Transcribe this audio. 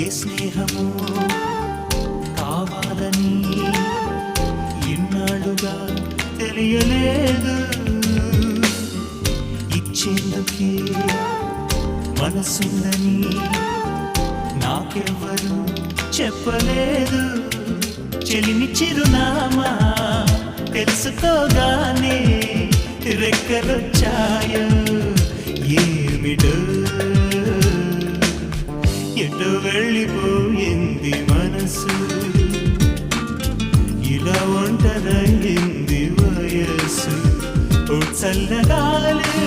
ఏ స్నేహము కావాలని ఇన్నాళ్ళుగా తెలియలేదు. ఇచ్చేందుకే మనసుందని నాకెవ్వరు చెప్పలేదు. చెలిమి చిరునామా తెలుసుకోగానే రెక్కలొచ్చాయో ఏమిటో, ఎటో వెళ్ళిపోయింది మనసు, ఇలా ఒంటరయింది వయస్సు. ఓ చల్లగాలి